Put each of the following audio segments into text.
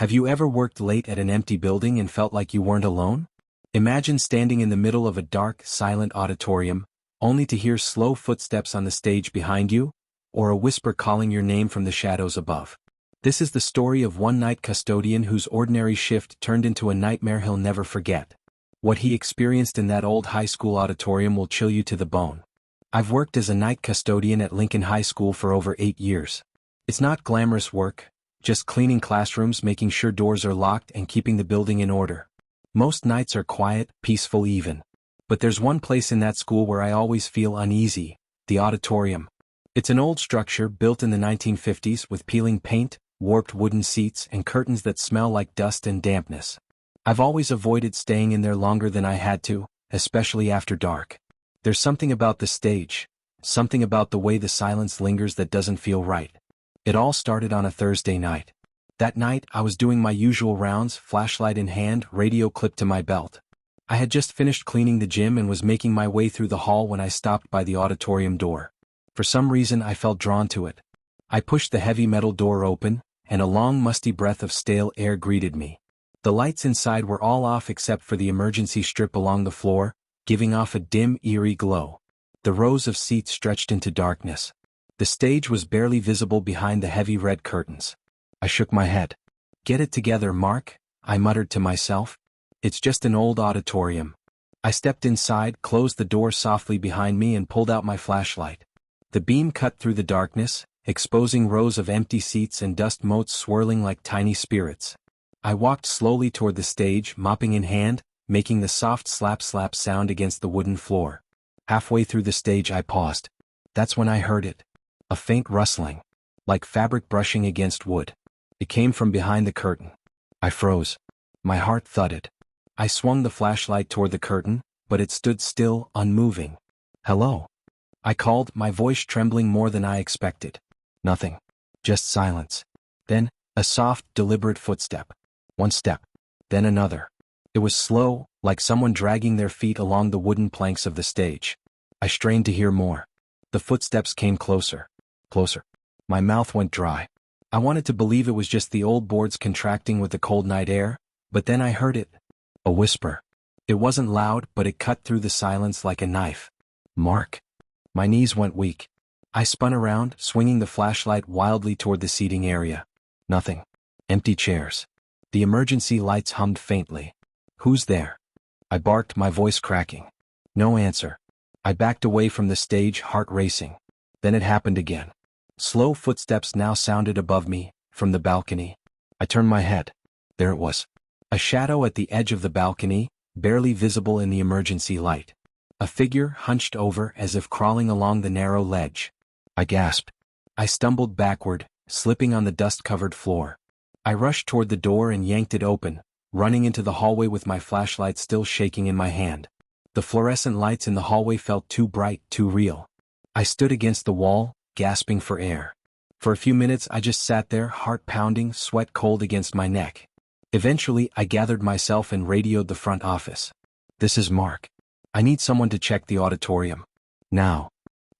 Have you ever worked late at an empty building and felt like you weren't alone? Imagine standing in the middle of a dark, silent auditorium, only to hear slow footsteps on the stage behind you, or a whisper calling your name from the shadows above. This is the story of one night custodian whose ordinary shift turned into a nightmare he'll never forget. What he experienced in that old high school auditorium will chill you to the bone. I've worked as a night custodian at Lincoln High School for over 8 years. It's not glamorous work, just cleaning classrooms, making sure doors are locked, and keeping the building in order. Most nights are quiet, peaceful even. But there's one place in that school where I always feel uneasy: the auditorium. It's an old structure built in the 1950s with peeling paint, warped wooden seats, and curtains that smell like dust and dampness. I've always avoided staying in there longer than I had to, especially after dark. There's something about the stage, something about the way the silence lingers that doesn't feel right. It all started on a Thursday night. That night, I was doing my usual rounds, flashlight in hand, radio clipped to my belt. I had just finished cleaning the gym and was making my way through the hall when I stopped by the auditorium door. For some reason, I felt drawn to it. I pushed the heavy metal door open, and a long, musty breath of stale air greeted me. The lights inside were all off except for the emergency strip along the floor, giving off a dim, eerie glow. The rows of seats stretched into darkness. The stage was barely visible behind the heavy red curtains. I shook my head. "Get it together, Mark," I muttered to myself. "It's just an old auditorium." I stepped inside, closed the door softly behind me, and pulled out my flashlight. The beam cut through the darkness, exposing rows of empty seats and dust motes swirling like tiny spirits. I walked slowly toward the stage, mopping in hand, making the soft slap-slap sound against the wooden floor. Halfway through the stage I paused. That's when I heard it. A faint rustling, like fabric brushing against wood. It came from behind the curtain. I froze. My heart thudded. I swung the flashlight toward the curtain, but it stood still, unmoving. "Hello?" I called, my voice trembling more than I expected. Nothing. Just silence. Then, a soft, deliberate footstep. One step. Then another. It was slow, like someone dragging their feet along the wooden planks of the stage. I strained to hear more. The footsteps came closer. Closer. My mouth went dry. I wanted to believe it was just the old boards contracting with the cold night air, but then I heard it. A whisper. It wasn't loud, but it cut through the silence like a knife. "Mark." My knees went weak. I spun around, swinging the flashlight wildly toward the seating area. Nothing. Empty chairs. The emergency lights hummed faintly. "Who's there?" I barked, my voice cracking. No answer. I backed away from the stage, heart racing. Then it happened again. Slow footsteps now sounded above me, from the balcony. I turned my head. There it was. A shadow at the edge of the balcony, barely visible in the emergency light. A figure hunched over as if crawling along the narrow ledge. I gasped. I stumbled backward, slipping on the dust-covered floor. I rushed toward the door and yanked it open, running into the hallway with my flashlight still shaking in my hand. The fluorescent lights in the hallway felt too bright, too real. I stood against the wall, gasping for air. For a few minutes I just sat there, heart pounding, sweat cold against my neck. Eventually I gathered myself and radioed the front office. "This is Mark. I need someone to check the auditorium. Now."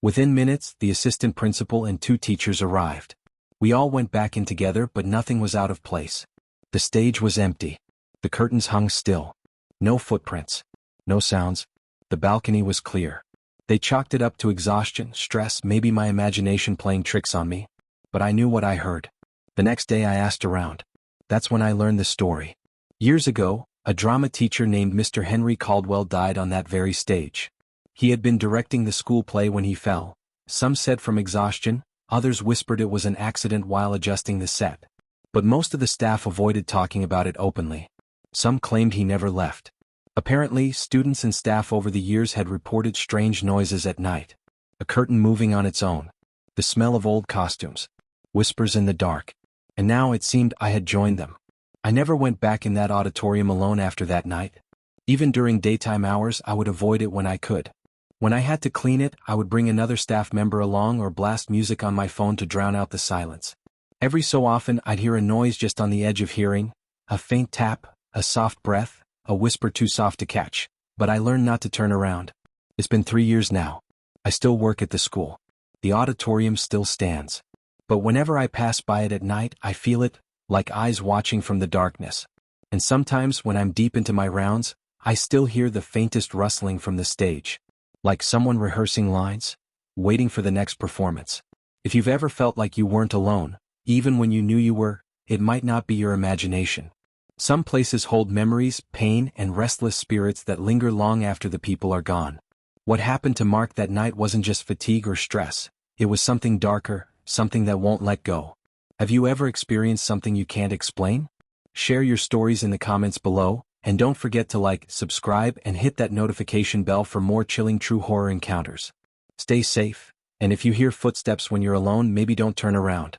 Within minutes, the assistant principal and 2 teachers arrived. We all went back in together, but nothing was out of place. The stage was empty. The curtains hung still. No footprints. No sounds. The balcony was clear. They chalked it up to exhaustion, stress, maybe my imagination playing tricks on me. But I knew what I heard. The next day I asked around. That's when I learned the story. Years ago, a drama teacher named Mr. Henry Caldwell died on that very stage. He had been directing the school play when he fell. Some said from exhaustion, others whispered it was an accident while adjusting the set. But most of the staff avoided talking about it openly. Some claimed he never left. Apparently, students and staff over the years had reported strange noises at night. A curtain moving on its own. The smell of old costumes. Whispers in the dark. And now it seemed I had joined them. I never went back in that auditorium alone after that night. Even during daytime hours, I would avoid it when I could. When I had to clean it, I would bring another staff member along or blast music on my phone to drown out the silence. Every so often, I'd hear a noise just on the edge of hearing, a faint tap, a soft breath, a whisper too soft to catch, but I learned not to turn around. It's been 3 years now. I still work at the school. The auditorium still stands. But whenever I pass by it at night, I feel it, like eyes watching from the darkness. And sometimes when I'm deep into my rounds, I still hear the faintest rustling from the stage. Like someone rehearsing lines, waiting for the next performance. If you've ever felt like you weren't alone, even when you knew you were, it might not be your imagination. Some places hold memories, pain, and restless spirits that linger long after the people are gone. What happened to Mark that night wasn't just fatigue or stress, it was something darker, something that won't let go. Have you ever experienced something you can't explain? Share your stories in the comments below, and don't forget to like, subscribe, and hit that notification bell for more chilling true horror encounters. Stay safe, and if you hear footsteps when you're alone, maybe don't turn around.